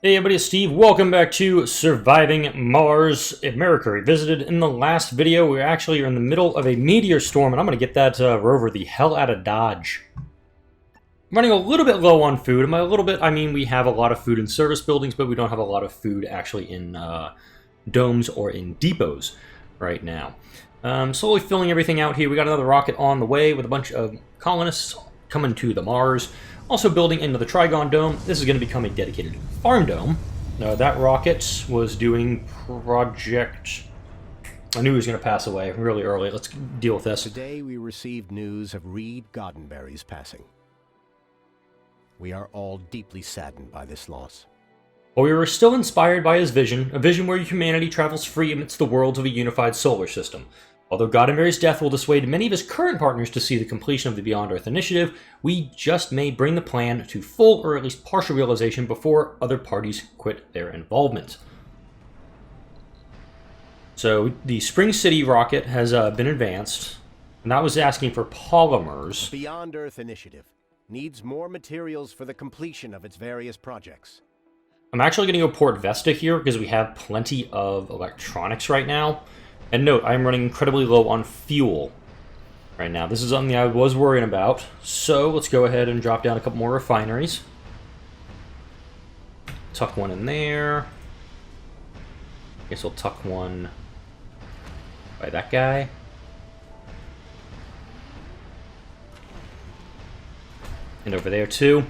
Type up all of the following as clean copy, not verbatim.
Hey everybody, it's Steve. Welcome back to Surviving Mars America Revisited. In the last video, we actually are in the middle of a meteor storm, and I'm going to get that rover the hell out of Dodge. I'm running a little bit low on food, and by a little bit, I mean we have a lot of food in service buildings, but we don't have a lot of food actually in domes or in depots right now. Slowly filling everything out here. We got another rocket on the way with a bunch of colonists coming to the Mars. Also building into the Trigon Dome. This is going to become a dedicated farm dome. That rocket was doing project... I knew he was going to pass away really early. Let's deal with this. Today we received news of Reed Goddenberry's passing. We are all deeply saddened by this loss. But we were still inspired by his vision, a vision where humanity travels free amidst the worlds of a unified solar system. Although Goddenberry's death will dissuade many of his current partners to see the completion of the Beyond Earth initiative, we just may bring the plan to full or at least partial realization before other parties quit their involvement. So the Spring City rocket has been advanced, and that was asking for polymers. The Beyond Earth initiative needs more materials for the completion of its various projects. I'm actually going to go Port Vesta here because we have plenty of electronics right now. And note, I'm running incredibly low on fuel right now. This is something I was worrying about. So let's go ahead and drop down a couple more refineries. Tuck one in there. Guess we'll tuck one by that guy. And over there too.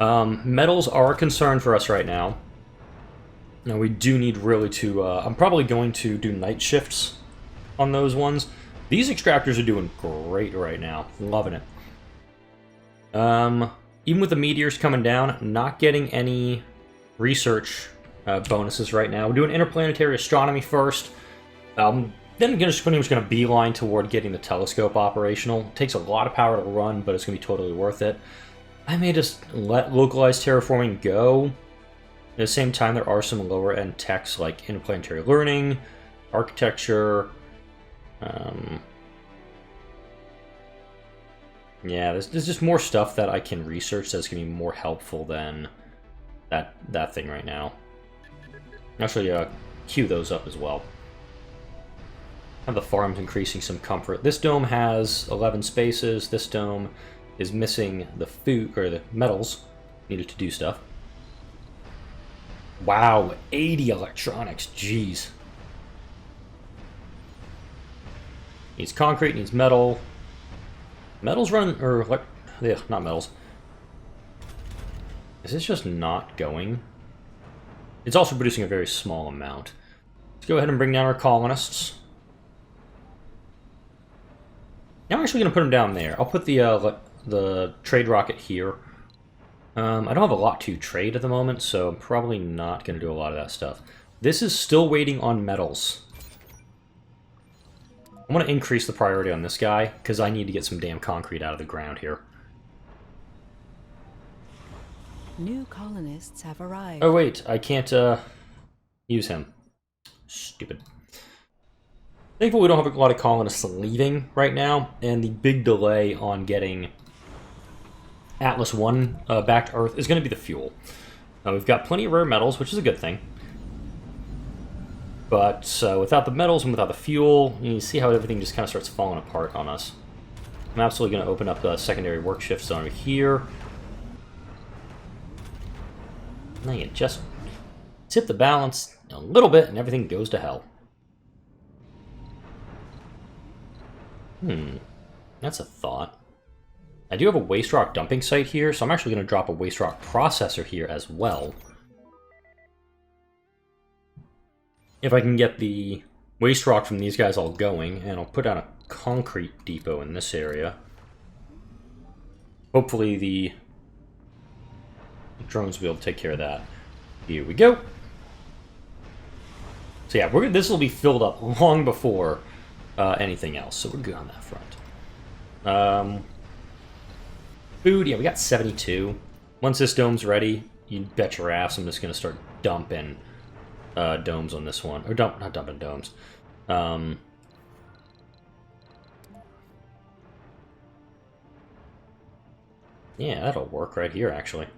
Metals are a concern for us right now. Now we do need really to, I'm probably going to do night shifts on those ones. These extractors are doing great right now. Loving it. Even with the meteors coming down, not getting any research bonuses right now. We're doing interplanetary astronomy first. Then I'm just going to beeline toward getting the telescope operational. It takes a lot of power to run, but it's going to be totally worth it. I may just let localized terraforming go. At the same time, there are some lower-end techs like interplanetary learning, architecture. Yeah, there's just more stuff that I can research that's going to be more helpful than that thing right now. Actually, queue those up as well. Have the farms increasing some comfort. This dome has 11 spaces. This dome is missing the food or the metals needed to do stuff. Wow, 80 electronics, jeez. Needs concrete, needs metal. Metals run, or, yeah, not metals. Is this just not going? It's also producing a very small amount. Let's go ahead and bring down our colonists. Now I'm actually going to put them down there. I'll put the trade rocket here. I don't have a lot to trade at the moment, so I'm probably not going to do a lot of that stuff. This is still waiting on metals. I want to increase the priority on this guy, because I need to get some damn concrete out of the ground here. New colonists have arrived. Oh wait, I can't use him. Stupid. Thankfully we don't have a lot of colonists leaving right now, and the big delay on getting Atlas 1 back to Earth is going to be the fuel. We've got plenty of rare metals, which is a good thing. But without the metals and without the fuel, you see how everything just kind of starts falling apart on us. I'm absolutely going to open up a secondary work shift zone over here. Now you just tip the balance a little bit and everything goes to hell. That's a thought. I do have a waste rock dumping site here, so I'm actually going to drop a waste rock processor here as well. If I can get the waste rock from these guys all going, and I'll put down a concrete depot in this area. Hopefully the drones will be able to take care of that. Here we go. So yeah, this will be filled up long before anything else, so we're good on that front. Food, yeah, we got 72. Once this dome's ready, you bet your ass I'm just going to start dumping domes on this one. Or not dumping domes. Yeah, that'll work right here, actually.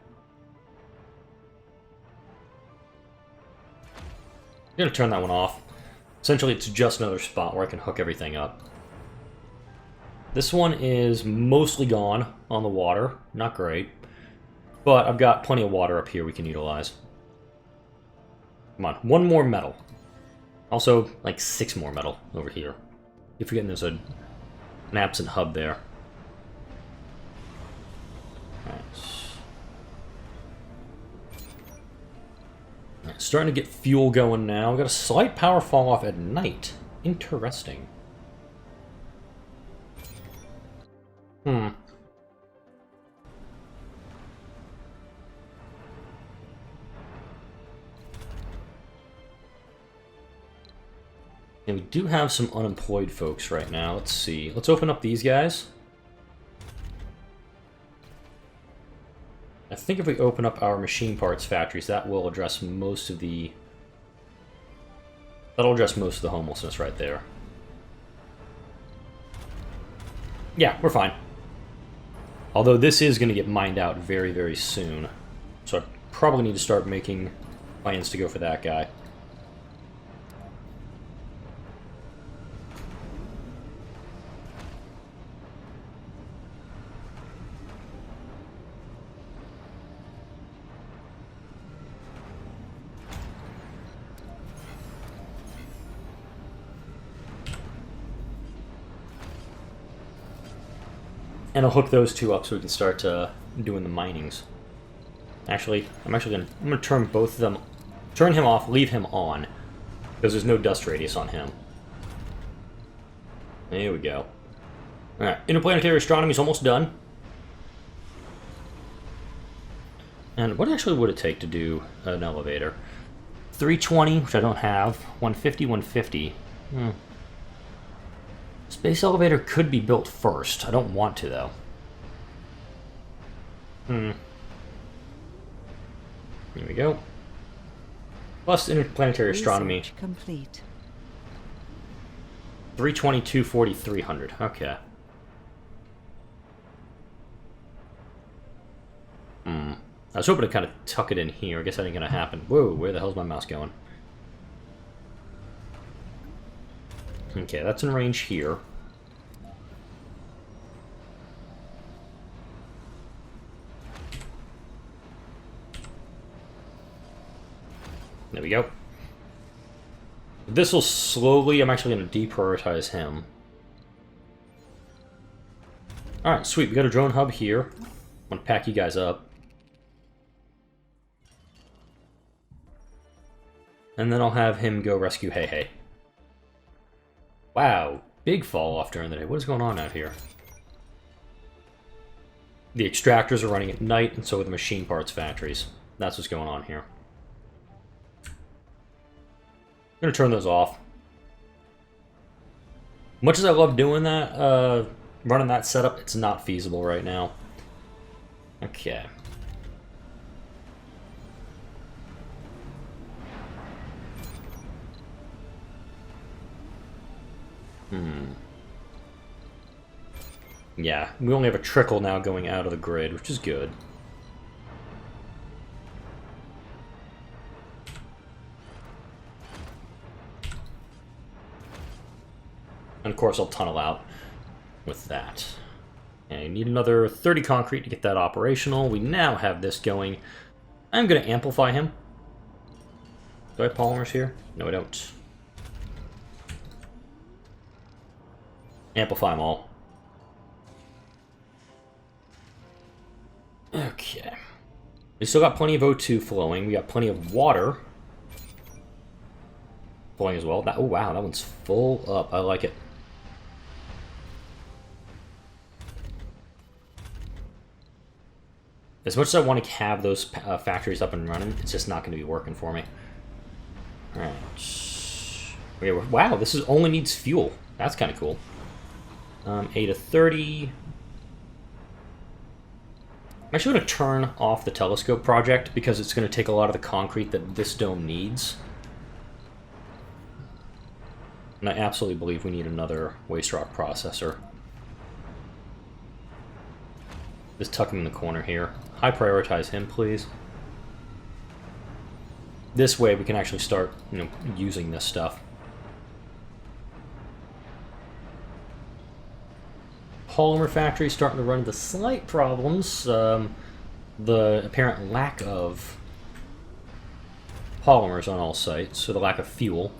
I'm going to turn that one off. Essentially, it's just another spot where I can hook everything up. This one is mostly gone on the water. Not great. But I've got plenty of water up here we can utilize. Come on, one more metal. Also, like 6 more metal over here. You're forgetting there's an absent hub there. Alright, starting to get fuel going now. We've got a slight power fall off at night. Interesting. Yeah, we do have some unemployed folks right now. Let's see. Let's open up these guys. I think if we open up our machine parts factories, that will address most of the... That'll address most of the homelessness right there. Yeah, we're fine. Although this is going to get mined out very, very soon. So I probably need to start making plans to go for that guy. And I'll hook those two up so we can start doing the minings. Actually, I'm gonna turn both of them, turn him off, leave him on, because there's no dust radius on him. There we go. All right, interplanetary astronomy is almost done. And what actually would it take to do an elevator? 320, which I don't have. 150, 150. Space elevator could be built first. I don't want to, though. Here we go. Plus interplanetary astronomy. Research complete. 320, 240, 300. Okay. I was hoping to kind of tuck it in here. I guess that ain't gonna happen. Whoa, where the hell's my mouse going? Okay, that's in range here. There we go. This will slowly... I'm actually going to deprioritize him. Alright, sweet. We got a drone hub here. I'm going to pack you guys up. And then I'll have him go rescue Hey Hey. Wow, big fall off during the day. What is going on out here? The extractors are running at night, and so are the machine parts factories. That's what's going on here. I'm going to turn those off. Much as I love doing that, running that setup, it's not feasible right now. Okay. Yeah, we only have a trickle now going out of the grid, which is good. And of course I'll tunnel out with that. And I need another 30 concrete to get that operational. We now have this going. I'm going to amplify him. Do I have polymers here? No, I don't. Amplify them all. Okay. We still got plenty of O2 flowing. We got plenty of water flowing as well. That, oh wow, that one's full up. I like it. As much as I want to have those factories up and running, it's just not going to be working for me. Alright. Okay, wow, this is only needs fuel. That's kind of cool. 8 to 30. I'm actually going to turn off the telescope project because it's going to take a lot of the concrete that this dome needs. And I absolutely believe we need another waste rock processor. Just tuck him in the corner here. High prioritize him, please. This way we can actually start, using this stuff. Polymer factory starting to run into slight problems. The apparent lack of polymers on all sites, so the lack of fuel.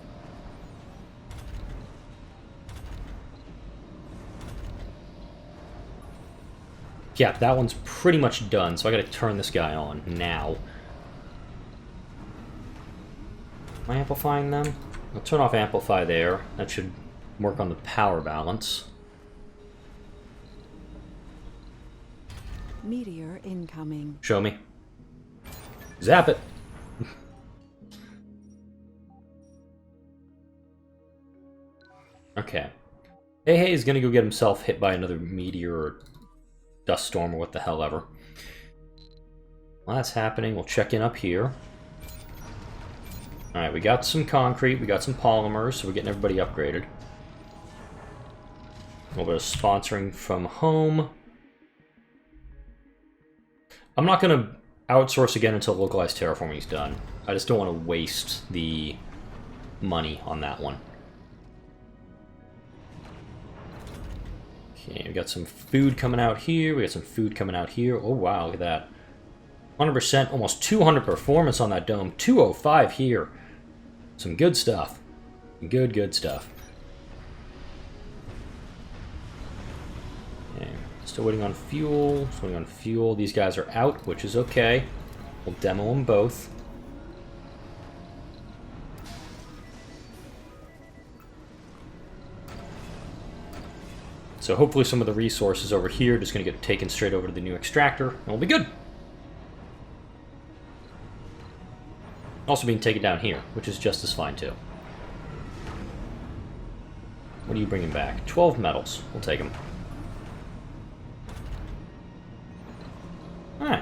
Yeah, that one's pretty much done, so I gotta turn this guy on now. Am I amplifying them? I'll turn off amplify there. That should work on the power balance. Meteor incoming. Show me. Zap it. Okay. Hey is gonna go get himself hit by another meteor or dust storm or what the hell ever. While that's happening, we'll check in up here. Alright, we got some concrete, we got some polymers, so we're getting everybody upgraded. A little bit of sponsoring from home. I'm not going to outsource again until localized terraforming is done. I just don't want to waste the money on that one. Okay, we got some food coming out here. We got some food coming out here. Oh, wow, look at that. 100%, almost 200 performance on that dome. 205 here. Some good stuff. Good stuff. Okay, still waiting on fuel. Still waiting on fuel. These guys are out, which is okay. We'll demo them both. So hopefully some of the resources over here are just going to get taken straight over to the new extractor, and we'll be good. Also being taken down here, which is just as fine too. What are you bringing back? 12 metals. We'll take them. Alright.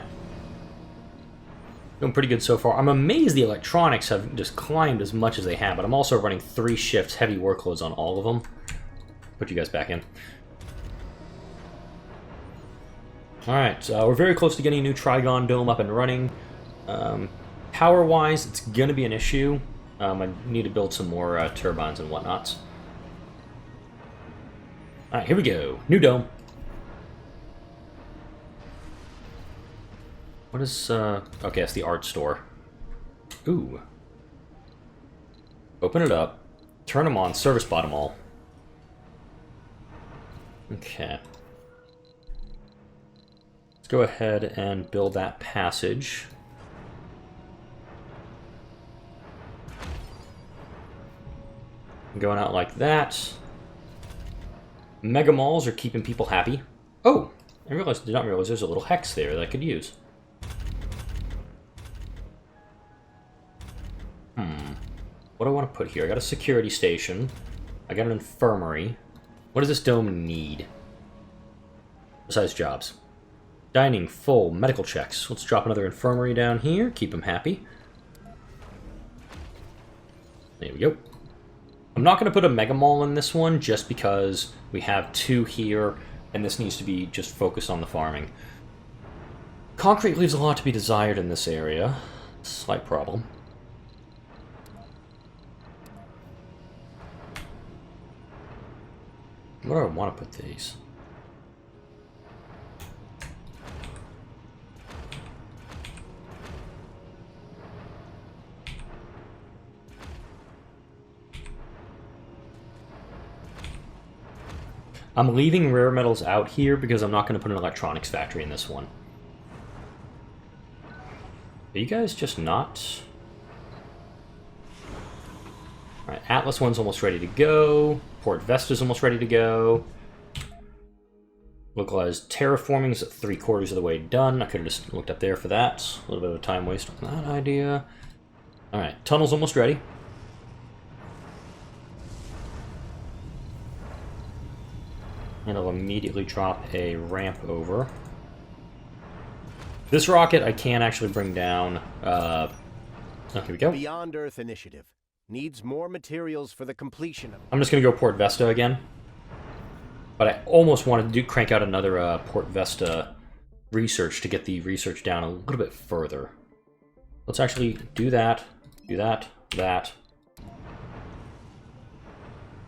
Doing pretty good so far. I'm amazed the electronics have just climbed as much as they have, but I'm also running 3 shifts, heavy workloads on all of them. Put you guys back in. Alright, we're very close to getting a new Trigon dome up and running. Power-wise, it's going to be an issue. I need to build some more turbines and whatnots. Alright, here we go. New dome. What is, okay, it's the art store. Ooh. Open it up. Turn them on. Service bot them all. Okay. Let's go ahead and build that passage. Going out like that. Mega malls are keeping people happy. Oh! I did not realize there's a little hex there that I could use. What do I want to put here? I got a security station. I got an infirmary. What does this dome need? Besides jobs. Dining, full, medical checks. Let's drop another infirmary down here. Keep them happy. There we go. I'm not going to put a mega mall in this one just because we have 2 here and this needs to be just focused on the farming. Concrete leaves a lot to be desired in this area. Slight problem. Where do I want to put these? I'm leaving rare metals out here because I'm not going to put an electronics factory in this one. Are you guys just not? Alright, Atlas 1's almost ready to go. Port Vesta's almost ready to go. Localized terraforming's 3/4 of the way done. I could have just looked up there for that. A little bit of time waste on that idea. Alright, tunnel's almost ready. And I'll immediately drop a ramp over. This rocket I can actually bring down. Oh, here we go. Beyond Earth Initiative needs more materials for the completion of... I'm just going to go Port Vesta again. But I almost wanted to crank out another Port Vesta research to get the research down a little bit further. Let's actually do that. Do that, that.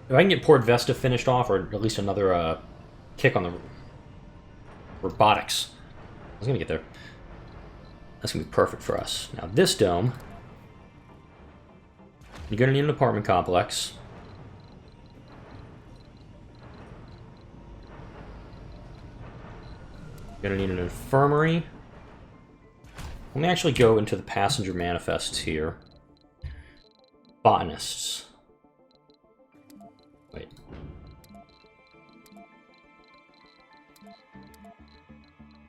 If I can get Port Vesta finished off, or at least another kick on the robotics. I was gonna get there. That's gonna be perfect for us. Now this dome, you're gonna need an apartment complex. You're gonna need an infirmary. Let me actually go into the passenger manifests here. Botanists. Wait.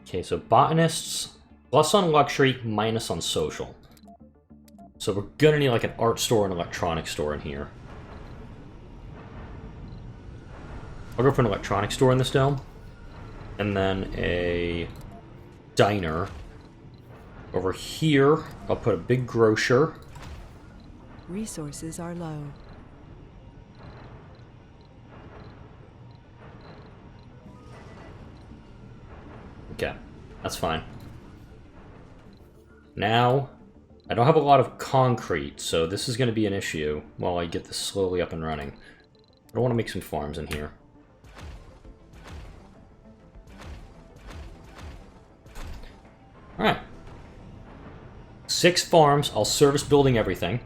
Okay, so botanists, plus on luxury, minus on social. So we're gonna need like an art store and electronics store in here. I'll go for an electronics store in this dome. And then a diner. Over here, I'll put a big grocer. Resources are low. Okay, that's fine. Now, I don't have a lot of concrete, so this is going to be an issue while I get this slowly up and running. I want to make some farms in here. Alright. 6 farms. I'll service building everything.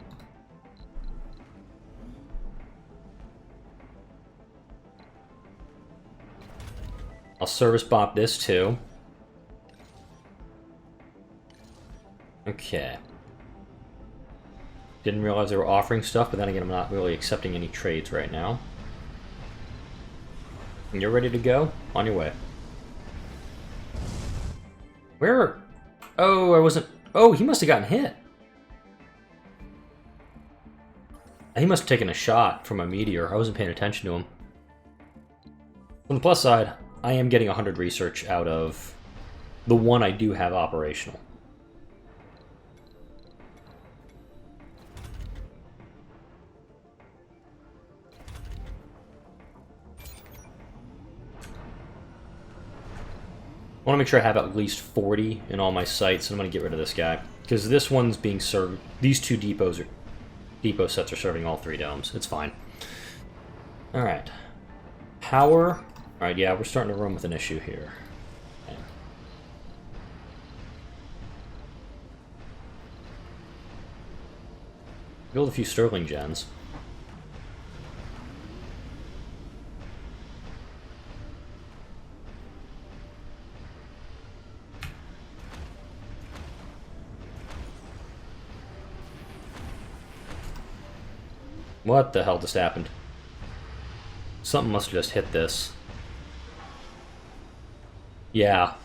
I'll service bop this too. Okay. Didn't realize they were offering stuff, but then again, I'm not really accepting any trades right now. And you're ready to go? On your way. Where? Oh, I wasn't... Oh, he must have gotten hit. He must have taken a shot from a meteor. I wasn't paying attention to him. On the plus side, I am getting 100 research out of the one I do have operational. I want to make sure I have at least 40 in all my sites, and I'm going to get rid of this guy. Because this one's being served... These 2 depot sets are serving all 3 domes. It's fine. Alright. Power. Alright, yeah, we're starting to run with an issue here. Okay. Build a few Sterling gens. What the hell just happened? Something must have just hit this. Yeah.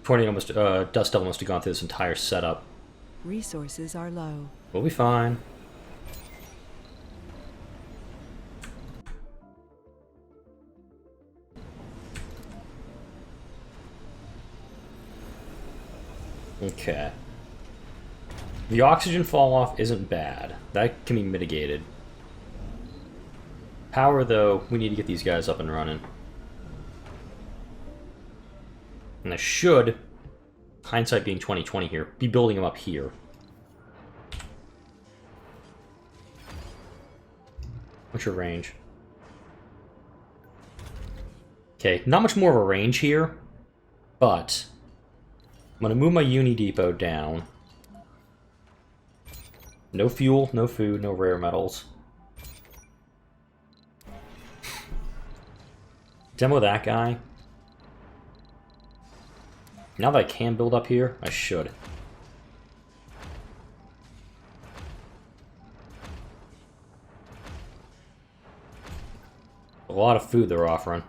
Tornado must, Dust Devil must have gone through this entire setup. Resources are low. We'll be fine. Okay. The oxygen fall off isn't bad. That can be mitigated. Power, though, we need to get these guys up and running. And I should, hindsight being 20/20 here, be building them up here. What's your range? Okay, not much more of a range here, but I'm going to move my Uni Depot down. No fuel, no food, no rare metals. Demo that guy. Now that I can build up here, I should. A lot of food they're offering.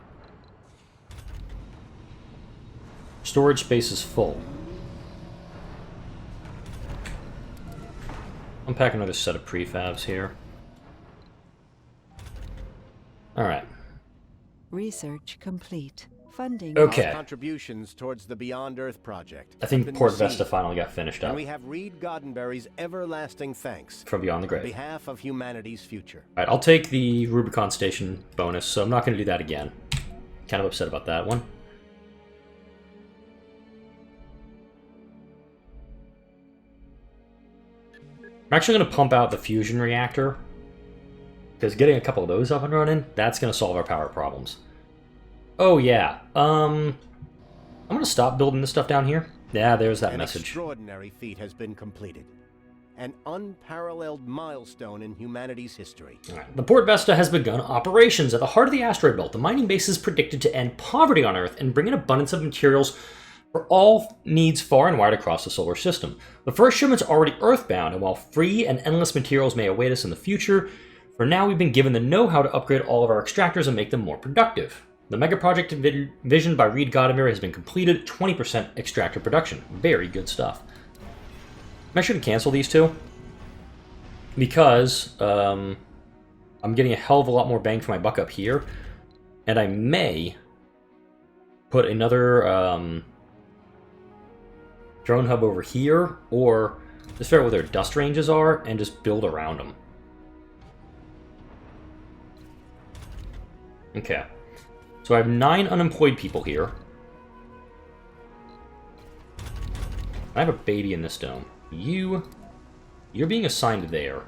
Storage space is full. Unpack another set of prefabs here. Alright. Research complete. Funding. Okay. Our contributions towards the Beyond Earth project. I think have been Port received, Vesta finally got finished up. And we have Reed Goddenberry's everlasting thanks From Beyond the on Grave. behalf of humanity's future. Alright, I'll take the Rubicon Station bonus, so I'm not going to do that again. Kind of upset about that one. I'm actually going to pump out the fusion reactor, because getting a couple of those up and running, that's going to solve our power problems. Oh yeah, I'm going to stop building this stuff down here. Yeah, there's that message. An extraordinary feat has been completed. An unparalleled milestone in humanity's history. Right. The Port Vesta has begun operations at the heart of the asteroid belt. The mining base is predicted to end poverty on Earth and bring an abundance of materials for all needs far and wide across the solar system. The first shipment's already Earthbound, and while free and endless materials may await us in the future, for now we've been given the know-how to upgrade all of our extractors and make them more productive. The mega project envisioned by Reed Godimer has been completed, 20% extractor production. Very good stuff. I should cancel these two, because I'm getting a hell of a lot more bang for my buck up here, and I may put another drone hub over here, or just figure out where their dust ranges are and just build around them. Okay, so I have 9 unemployed people here. I have a baby in this dome. You're being assigned there.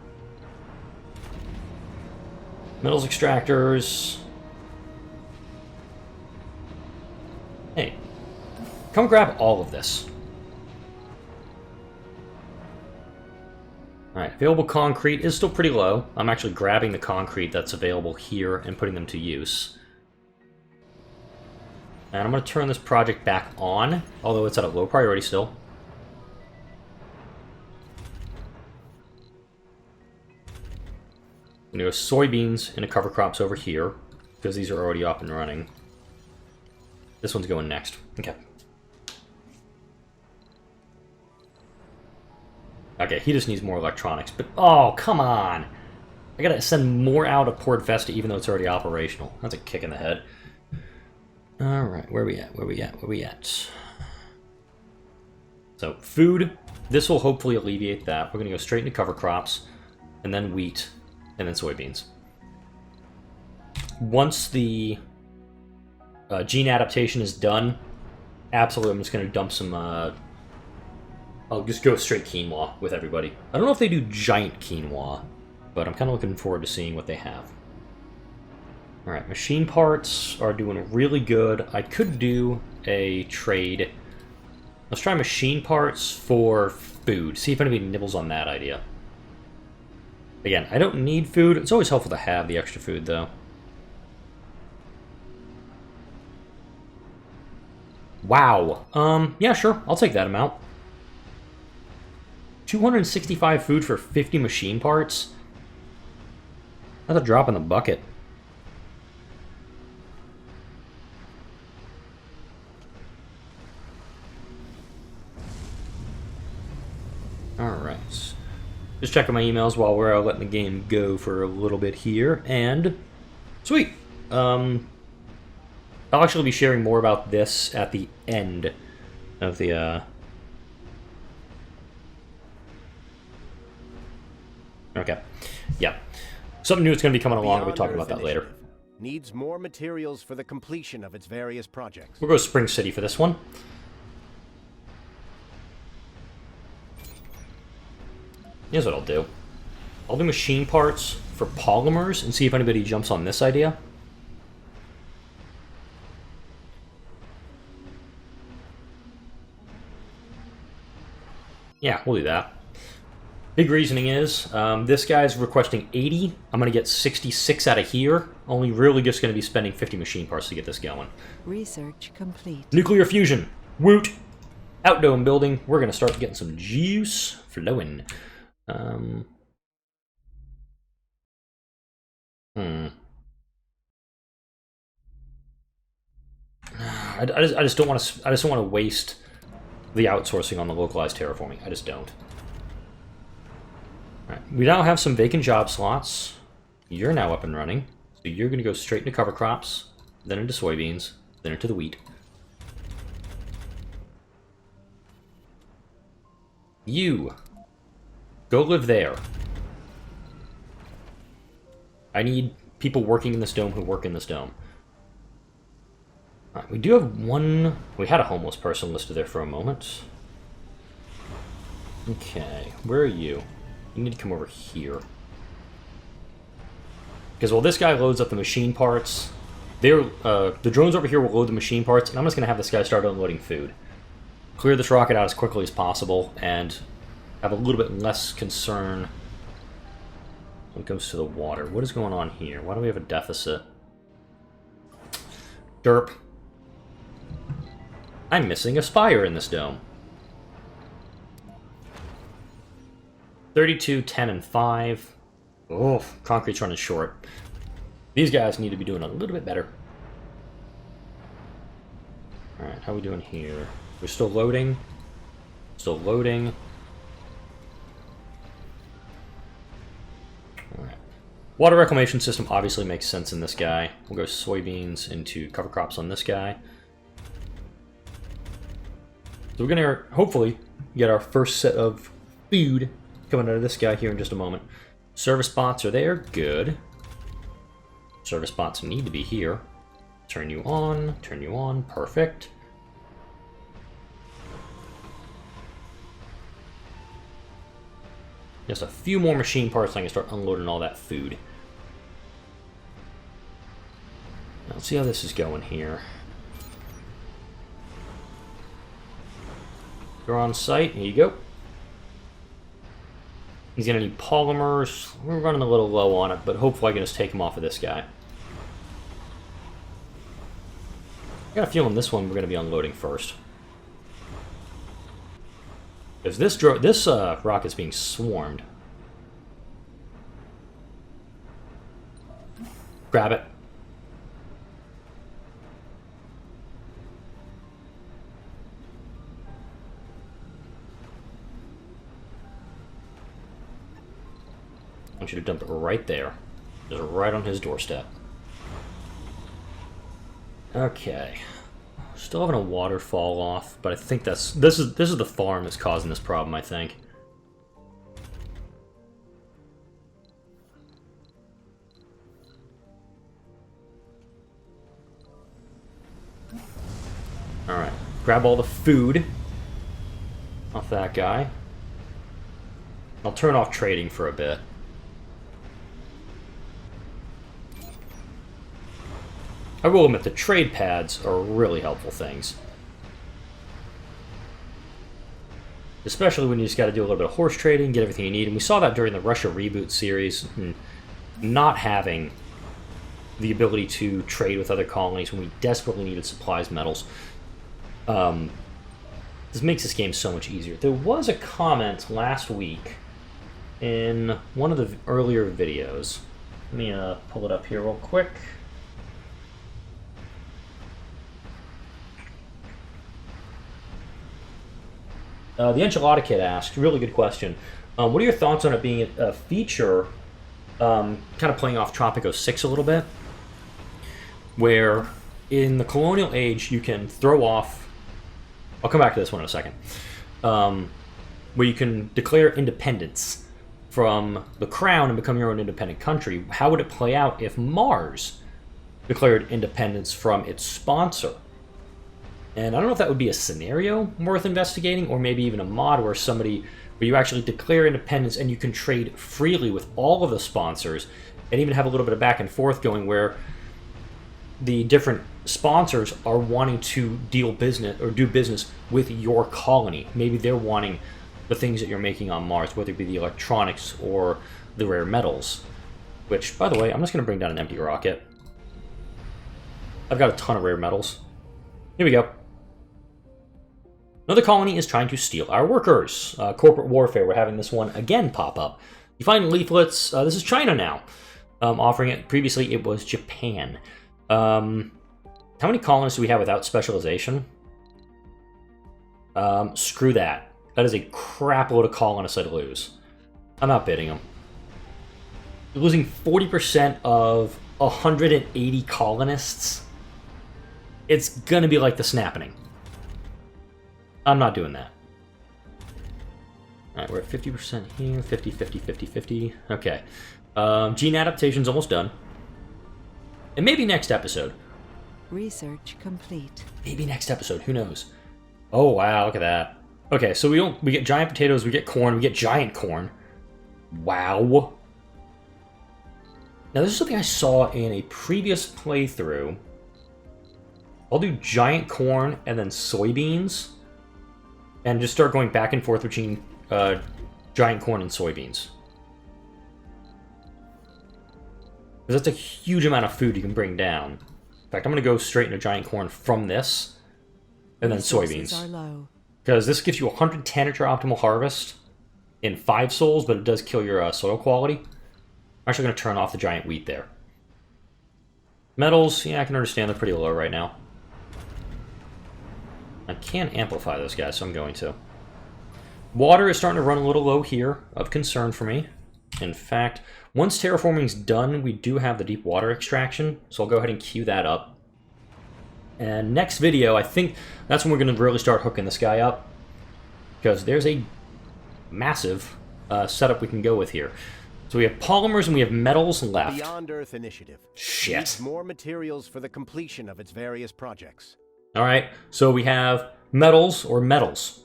Metals extractors. Hey, come grab all of this. Alright, available concrete is still pretty low. I'm actually grabbing the concrete that's available here and putting them to use. And I'm going to turn this project back on, although it's at a low priority still. I'm going to go soybeans into cover crops over here, because these are already up and running. This one's going next. Okay. Okay, he just needs more electronics, but oh, come on! I gotta send more out of Port Vesta even though it's already operational. That's a kick in the head. Alright, where are we at? Where are we at? Where are we at? So, food. This will hopefully alleviate that. We're gonna go straight into cover crops, and then wheat, and then soybeans. Once the gene adaptation is done, absolutely I'm just gonna dump some I'll just go straight quinoa with everybody. I don't know if they do giant quinoa, but I'm kind of looking forward to seeing what they have. Alright, machine parts are doing really good. I could do a trade. Let's try machine parts for food. See if anybody nibbles on that idea. Again, I don't need food. It's always helpful to have the extra food, though. Wow. Yeah, sure. I'll take that amount. 265 food for 50 machine parts? That's a drop in the bucket. Alright. Just checking my emails while we're letting the game go for a little bit here, and... Sweet! I'll actually be sharing more about this at the end of the, Okay. Yeah. Something new is going to be coming along. We'll be talking about that later. Needs more materials for the completion of its various projects. We'll go Spring City for this one. Here's what I'll do. I'll do machine parts for polymers and see if anybody jumps on this idea. Yeah, we'll do that. Big reasoning is, this guy's requesting 80. I'm going to get 66 out of here. Only really just going to be spending 50 machine parts to get this going. Research complete. Nuclear fusion. Woot! Outdome building. We're going to start getting some juice flowing. I just don't want to waste the outsourcing on the localized terraforming. I just don't. All right. We now have some vacant job slots. You're now up and running, so you're going to go straight into cover crops, then into soybeans, then into the wheat. You go live there. I need people working in this dome who work in this dome. All right, we do have one... We had a homeless person listed there for a moment. Okay, where are you? You need to come over here. Because while this guy loads up the machine parts, the drones over here will load the machine parts, and I'm just going to have this guy start unloading food. Clear this rocket out as quickly as possible, and have a little bit less concern when it comes to the water. What is going on here? Why do we have a deficit? Derp. I'm missing a spire in this dome. 32, 10, and 5. Oh, concrete's running short. These guys need to be doing a little bit better. Alright, how are we doing here? We're still loading. Still loading. Alright. Water reclamation system obviously makes sense in this guy. We'll go soybeans into cover crops on this guy. So we're going to hopefully get our first set of food coming out of this guy here in just a moment. Service bots are there. Good. Service bots need to be here. Turn you on. Turn you on. Perfect. Just a few more machine parts so I can start unloading all that food. Now, let's see how this is going here. You're on site. Here you go. He's going to need polymers. We're running a little low on it, but hopefully I can just take him off of this guy. I got a feeling this one we're going to be unloading first. Because this rocket's being swarmed. Grab it. I want you to dump it right there. Just right on his doorstep. Okay. Still having a waterfall off, but I think this is the farm that's causing this problem, I think. Alright. Grab all the food off that guy. I'll turn off trading for a bit. I will admit the trade pads are really helpful things. Especially when you just got to do a little bit of horse trading, get everything you need. And we saw that during the Russia Reboot series, not having the ability to trade with other colonies when we desperately needed supplies, metals. This makes this game so much easier. There was a comment last week in one of the earlier videos. Let me pull it up here real quick. The Enchilada Kid asked, really good question. What are your thoughts on it being a feature, kind of playing off Tropico 6 a little bit, where in the colonial age you can throw off, I'll come back to this one in a second, where you can declare independence from the crown and become your own independent country. How would it play out if Mars declared independence from its sponsor? And I don't know if that would be a scenario worth investigating, or maybe even a mod where you actually declare independence and you can trade freely with all of the sponsors, and even have a little bit of back and forth going where the different sponsors are wanting to do business with your colony. Maybe they're wanting the things that you're making on Mars, whether it be the electronics or the rare metals. Which, by the way, I'm just going to bring down an empty rocket. I've got a ton of rare metals. Here we go. Another colony is trying to steal our workers. Corporate warfare, we're having this one again pop up. You find leaflets, this is China now, offering it. Previously it was Japan. How many colonists do we have without specialization? Screw that. That is a crap load of colonists I'd lose. I'm outbidding them. You're losing 40% of 180 colonists. It's gonna be like the Snapping. I'm not doing that. Alright, we're at 50% here. 50, 50, 50, 50. Okay. Gene adaptation's almost done. And maybe next episode. Research complete. Maybe next episode, who knows? Oh wow, look at that. Okay, so we get giant potatoes, we get corn, we get giant corn. Wow. Now, this is something I saw in a previous playthrough. I'll do giant corn and then soybeans. And just start going back and forth between giant corn and soybeans. Because that's a huge amount of food you can bring down. In fact, I'm going to go straight into giant corn from this. And then soybeans. Because this gives you 110 at your optimal harvest in 5 souls, but it does kill your soil quality. I'm actually going to turn off the giant wheat there. Metals, yeah, I can understand they're pretty low right now. I can amplify those guys, so I'm going to. Water is starting to run a little low here, of concern for me. In fact, once terraforming's done, we do have the deep water extraction, so I'll go ahead and queue that up. And next video, I think that's when we're going to really start hooking this guy up. Because there's a massive setup we can go with here. So we have polymers and we have metals left. Beyond Earth Initiative. Shit. Needs more materials for the completion of its various projects. Alright, so we have metals or metals.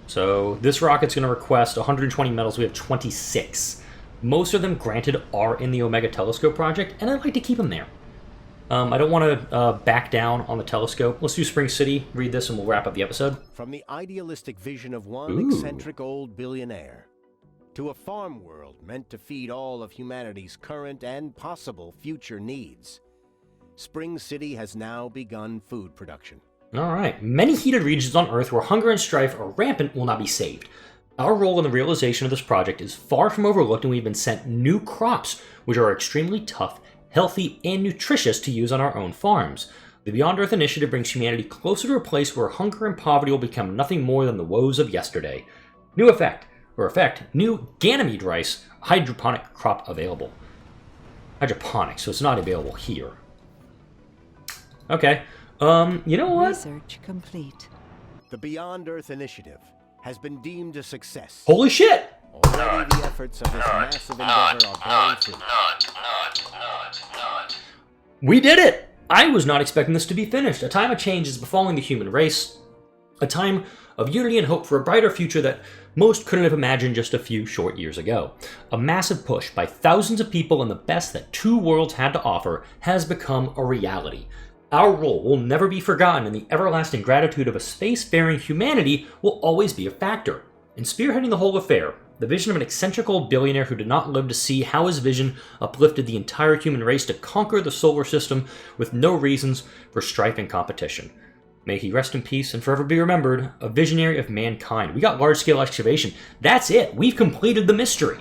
So this rocket's going to request 120 metals. We have 26. Most of them, granted, are in the Omega Telescope project, and I'd like to keep them there. I don't want to back down on the telescope. Let's do Spring City, read this, and we'll wrap up the episode. From the idealistic vision of one eccentric old billionaire to a farm world meant to feed all of humanity's current and possible future needs, Spring City has now begun food production. Alright, many heated regions on Earth where hunger and strife are rampant will not be saved. Our role in the realization of this project is far from overlooked, and we've been sent new crops, which are extremely tough, healthy, and nutritious to use on our own farms. The Beyond Earth Initiative brings humanity closer to a place where hunger and poverty will become nothing more than the woes of yesterday. New new Ganymede rice, hydroponic crop available. Hydroponic, so it's not available here. Okay, you know what? Research complete. The Beyond Earth Initiative has been deemed a success. Holy shit! Already the efforts of this massive endeavor are bearing fruit. We did it! I was not expecting this to be finished. A time of change is befalling the human race. A time of unity and hope for a brighter future that most couldn't have imagined just a few short years ago. A massive push by thousands of people, and the best that two worlds had to offer has become a reality. Our role will never be forgotten, and the everlasting gratitude of a spacefaring humanity will always be a factor. In spearheading the whole affair, the vision of an eccentric old billionaire who did not live to see how his vision uplifted the entire human race to conquer the solar system with no reasons for strife and competition. May he rest in peace and forever be remembered, a visionary of mankind. We got large-scale excavation. That's it. We've completed the mystery.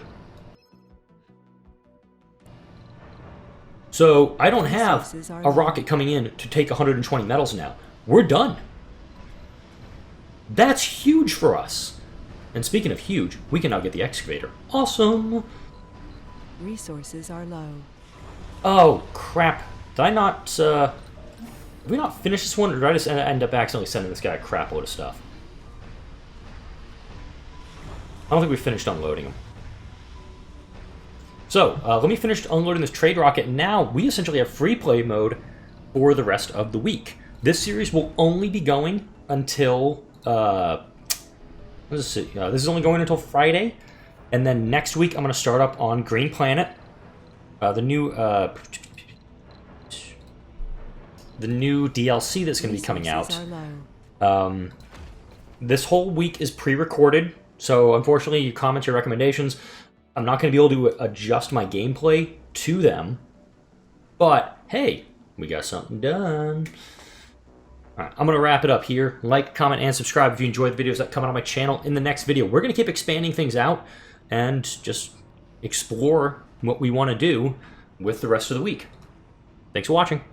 So I don't have a rocket coming in to take 120 metals now. We're done. That's huge for us. And speaking of huge, we can now get the excavator. Awesome. Resources are low. Oh, crap. Did I not, did we not finish this one, or did I just end up accidentally sending this guy a crap load of stuff? I don't think we finished unloading him. So, let me finish unloading this trade rocket. Now, we essentially have free play mode for the rest of the week. This series will only be going until, this is only going until Friday. And then next week, I'm going to start up on Green Planet. The new DLC that's going to be coming out. This whole week is pre-recorded. So, unfortunately, you comment your recommendations. I'm not going to be able to adjust my gameplay to them. But, hey, we got something done. Alright, I'm going to wrap it up here. Like, comment, and subscribe if you enjoyed the videos that come out on my channel. In the next video, we're going to keep expanding things out and just explore what we want to do with the rest of the week. Thanks for watching.